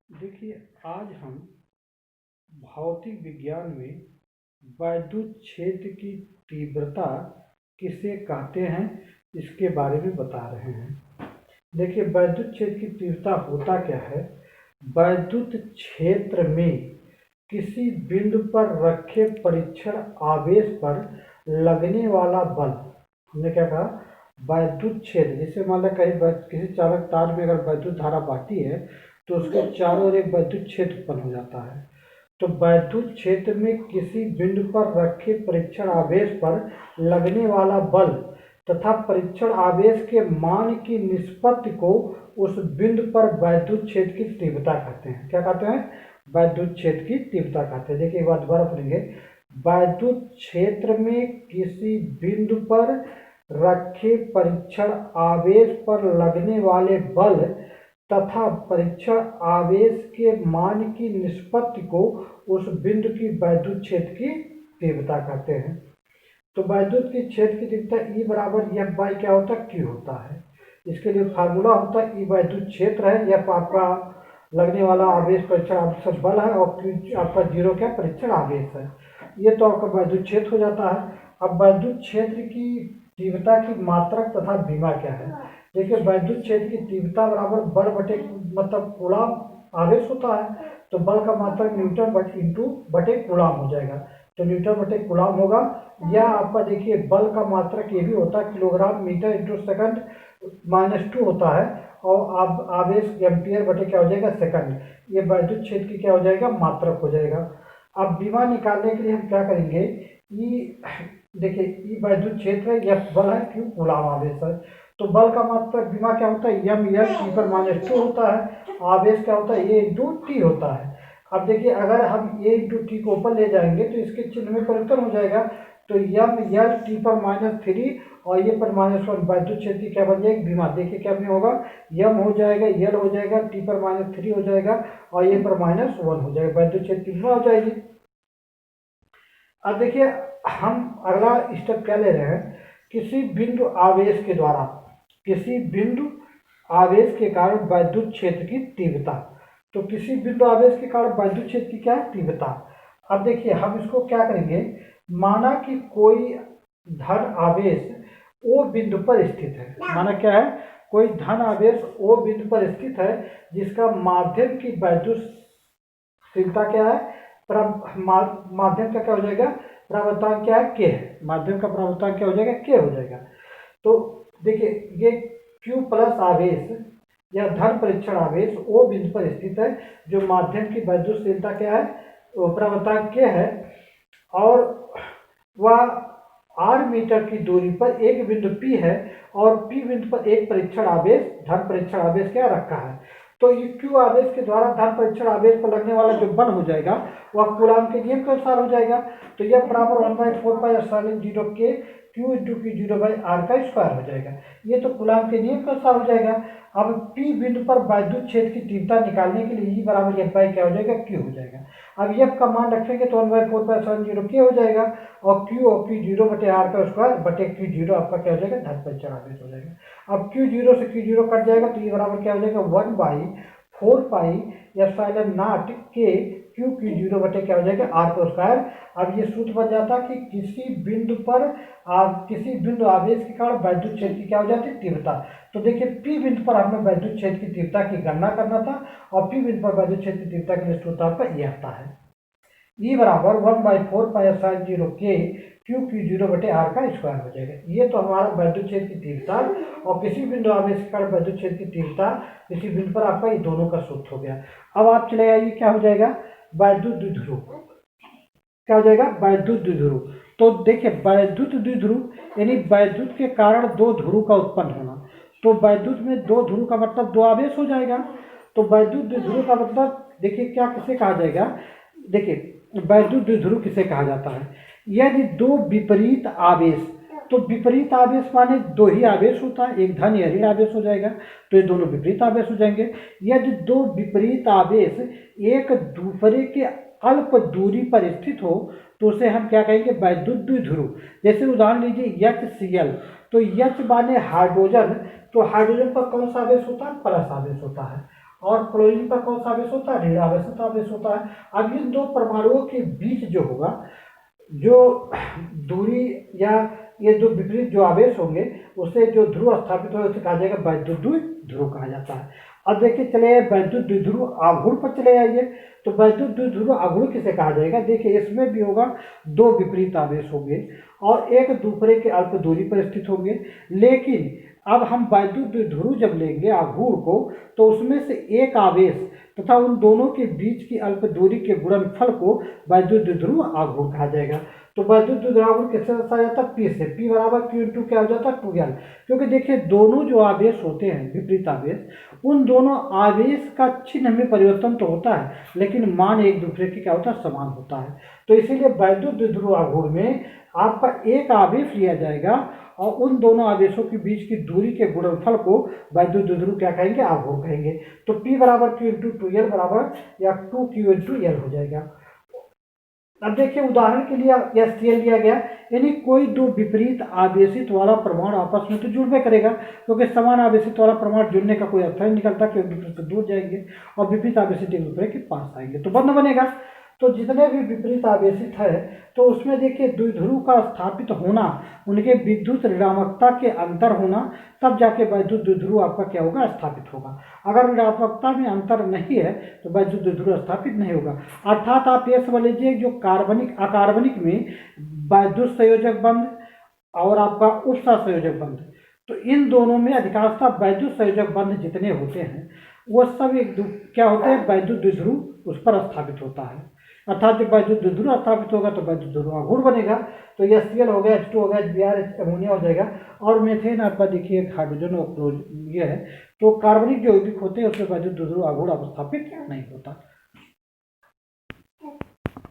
देखिए, आज हम भौतिक विज्ञान में वैद्युत क्षेत्र की तीव्रता किसे कहते हैं, इसके बारे में बता रहे हैं। देखिए, वैद्युत क्षेत्र की तीव्रता होता क्या है। वैद्युत क्षेत्र में किसी बिंदु पर रखे परीक्षण आवेश पर लगने वाला बल, हमने क्या कहा, वैद्युत क्षेत्र। जैसे मान लो कहीं किसी चालक तार में अगर वैद्युत धारा बहती है तो उसके चारों ओर एक वैद्युत क्षेत्र उत्पन्न हो जाता है। तो वैद्युत क्षेत्र में किसी बिंदु पर रखे परीक्षण आवेश पर लगने वाला बल तथा परीक्षण आवेश के मान की निष्पत्ति को उस बिंदु पर वैद्युत क्षेत्र की तीव्रता कहते हैं। क्या कहते हैं? वैद्युत क्षेत्र की तीव्रता कहते हैं। देखिए, एक बार दोबारा पढ़ेंगे। वैद्युत क्षेत्र में किसी बिंदु पर रखे परीक्षण आवेश पर लगने वाले बल तथा परीक्षण आवेश के मान की निष्पत्ति को उस बिंदु की वैद्युत क्षेत्र की तीव्रता कहते हैं। तो वैद्युत की क्षेत्र की तीव्रता E बराबर एफ बाई क्या होता है, Q होता है। इसके लिए फार्मूला होता है E वैद्युत क्षेत्र है, एफ आपका लगने वाला आवेश परीक्षण आवेश बल है और Q आपका जीरो क्या परीक्षण आवेश है। ये तो आपका वैद्युत क्षेत्र हो जाता है। अब वैद्युत क्षेत्र की तीव्रता की मात्रक तथा बीमा क्या है। देखिए, वैद्युत क्षेत्र की तीव्रता बराबर बल बटे मतलब कूलाम आवेश होता है। तो बल का मात्रक न्यूटन इंटू बटे कूलाम हो जाएगा। तो न्यूटन बटे कूलाम होगा। या आपका देखिए बल का मात्रक ये भी होता है किलोग्राम मीटर इंटू सेकंड -2 होता है। और आवेश एम्पियर बटे क्या हो जाएगा सेकंड। ये वैद्युत क्षेत्र की क्या हो जाएगा मात्रक हो जाएगा। अब बीमा निकालने के लिए हम क्या करेंगे, देखिए ई वैद्युत क्षेत्र है, एफ बल है, क्यू कूलाम आवेश है। तो बल का मात्रक बीमा क्या होता है, एम एल टी पर -2 होता है। आवेश क्या होता है, ए इंटू टी होता है। अब देखिए, अगर हम ए इंटू टी को ऊपर ले जाएंगे तो इसके चिन्ह में परिवर्तन हो जाएगा। तो एम एल टी पर -3 और ये पर -1 वैद्युत क्षेत्र की क्या बन जाएगी बीमा। देखिए क्या नहीं होगा, एम हो जाएगा, एल हो जाएगा, टी पर -3 हो जाएगा और ये पर -1 हो जाएगा, वैद्युत क्षेत्र की बीमा हो जाएगी। अब देखिए, हम अगला स्टेप क्या ले रहे हैं, किसी बिंदु आवेश के द्वारा किसी बिंदु आवेश के कारण वैद्युत क्षेत्र की तीव्रता। तो किसी बिंदु आवेश के कारण वैद्युत क्षेत्र की क्या है तीव्रता। अब देखिए, हम इसको क्या करेंगे, माना कि कोई धन आवेश ओ बिंदु पर स्थित है। माना क्या है, कोई धन आवेश ओ बिंदु पर स्थित है जिसका माध्यम की वैद्युतशीलता क्या है, माध्यम का क्या हो जाएगा, प्रवर्तक क्या है, के है। माध्यम का प्रवर्तक क्या हो जाएगा, के हो जाएगा। तो देखिए, ये Q प्लस आवेश या धन परीक्षण आवेश ओ बिंदु पर स्थित है जो माध्यम की वैद्युतशीलता क्या है, प्रवर्तक के है। और वह r मीटर की दूरी पर एक बिंदु P है और P बिंदु पर एक परीक्षण आवेश धन परीक्षण आवेश क्या रखा है। तो ये Q आवेश के द्वारा धन परीक्षण आवेश पर लगने वाला जो बल हो जाएगा वह कूलाम के नियम के अनुसार हो जाएगा। तो यह बराबर 1/4πε0 के Q इंटू की 0/r का स्क्वायर हो जाएगा। ये तो कूलाम के नियम के अनुसार हो जाएगा। अब P बिंदु पर वैद्युत क्षेत्र की तीव्रता निकालने के लिए E बराबर एफ बाई क्या हो जाएगा, Q हो जाएगा। अब एफ का मान रखेंगे तो 1/4πε0 के हो जाएगा और Q 0/r का स्क्वायर बटे Q0 आपका क्या हो जाएगा, धन परीक्षण आवेश हो जाएगा। अब Q0 से Q0 कट जाएगा तो ये बराबर क्या हो जाएगा, 1/4πε0 के Q0 बटे क्या हो जाएगा, r का स्क्वायर। अब ये सूत्र बन जाता है कि किसी बिंदु आवेश के कारण वैद्युत क्षेत्र की क्या हो जाती है तीव्रता। तो देखिए, P बिंदु पर हमें वैद्युत क्षेत्र की तीव्रता की गणना करना था और P बिंदु पर वैद्युत क्षेत्र की तीव्रता के लिए सूत्र आपका ये आता है, E बराबर 1/4πε0 के Q0 बटे r का स्क्वायर हो जाएगा। ये तो हमारा वैद्युत क्षेत्र की तीव्रता और किसी बिंदु आवेश के कारण वैद्युत क्षेत्र की तीव्रता किसी बिंदु पर आपका ये दोनों का सूत्र हो गया। अब आप चले आइए, क्या हो जाएगा, वैद्युत द्विध्रुव क्या हो जाएगा, वैद्युत द्विध्रुव। तो देखिए, वैद्युत द्विध्रुव यानी वैद्युत के कारण दो ध्रुव का उत्पन्न होना। तो वैद्युत में दो ध्रुव का मतलब दो आवेश हो जाएगा। तो वैद्युत द्विध्रुव का मतलब देखिए क्या किसे कहा जाएगा, देखिए वैद्युत द्विध्रुव किसे कहा जाता है, यदि दो विपरीत आवेश। तो विपरीत आवेश माने दो ही आवेश होता है, एक धन या ऋण आवेश हो जाएगा, तो ये दोनों विपरीत आवेश हो जाएंगे। यदि दो विपरीत आवेश एक दूसरे के अल्प दूरी पर स्थित हो तो उसे हम क्या कहेंगे, वैद्युत द्विध्रुव। जैसे उदाहरण लीजिए HCl, तो H माने हाइड्रोजन, तो हाइड्रोजन पर कौन सा आवेश होता है, प्लस आवेश होता है। और क्लोरीन पर कौन सा आवेश होता है, ऋण आवेशित आवेश होता है। अब इन दो परमाणुओं के बीच जो होगा, जो दूरी या ये दो विपरीत जो आवेश होंगे, उससे जो ध्रुव स्थापित होगा उसे कहा जाएगा वैद्युत द्विध्रुव कहा जाता है। अब देखिए चले वैद्युत द्विध्रुव आघूर्ण पर चले आइए, तो वैद्युत द्विध्रुव आघूर्ण किसे कहा जाएगा। देखिए इसमें भी होगा दो विपरीत आवेश होंगे और एक दूसरे के अल्प दूरी पर स्थित होंगे, लेकिन अब हम वैद्युत द्विध्रुव जब लेंगे आघूर्ण को, तो उसमें से एक आवेश तथा उन दोनों के बीच की अल्प दूरी के गुणनफल को वैद्युत द्विध्रुव आघूर्ण कहा जाएगा। तो वैद्युत द्विध्रुव आघूर्ण किससे दर्शाया जाता है, P से। P बराबर Q इंटू क्या हो जाता है, 2L। क्योंकि देखिए दोनों जो आवेश होते हैं विपरीत आवेश, उन दोनों आवेश का चिन्ह में परिवर्तन तो होता है, लेकिन मान एक दूसरे के क्या होता है, समान होता है। तो इसीलिए वैद्युत द्विध्रुव आघूर्ण में आपका एक आवेश लिया जाएगा और उन दोनों आवेशों के बीच की दूरी के गुणनफल को वैद्युत द्विध्रुव क्या कहेंगे, आघूर्ण कहेंगे। तो P बराबर Q इंटू 2L बराबर या 2Q इंटू L हो जाएगा। अब देखिए उदाहरण के लिए HCl लिया गया, यानी कोई दो विपरीत आवेशित वाला परमाणु आपस में तो जुड़बे करेगा, क्योंकि समान आवेशित वाला परमाणु जुड़ने का कोई अर्थ नहीं निकलता, क्योंकि दूसरे से दूर जाएंगे और विपरीत आवेशित एक दूसरे के पास आएंगे तो बंध बनेगा। तो जितने भी विपरीत आवेशित है, तो उसमें देखिए द्विध्रुव का स्थापित होना, उनके विद्युत ऋणात्मकता के अंतर होना, तब जाके वैद्युत द्विध्रुव आपका क्या होगा, स्थापित होगा। अगर ऋणात्मकता में अंतर नहीं है तो वैद्युत द्विध्रुव स्थापित नहीं होगा। अर्थात आप ये समझ लीजिए जो कार्बनिक अकार्बनिक में वैद्युत संयोजक बंध और आपका उपसहसंयोजक बंध, तो इन दोनों में अधिकांशतः वैद्युत संयोजक बंध जितने होते हैं वो सब क्या होते हैं, वैद्युत द्विध्रुव उस पर स्थापित होता है। अर्थात जब वैद्युत द्विध्रुव स्थापित होगा तो वैद्युत द्विध्रुव आघूर्ण बनेगा। तो HCl हो गया, H2 हो गया, Br अमोनिया हो जाएगा। और मेथेन आपका देखिए हाइड्रोजन और ये है, तो कार्बनिक जो यौगिक होते हैं उसमें वैद्युत द्विध्रुव आघूर्ण स्थापित नहीं होता।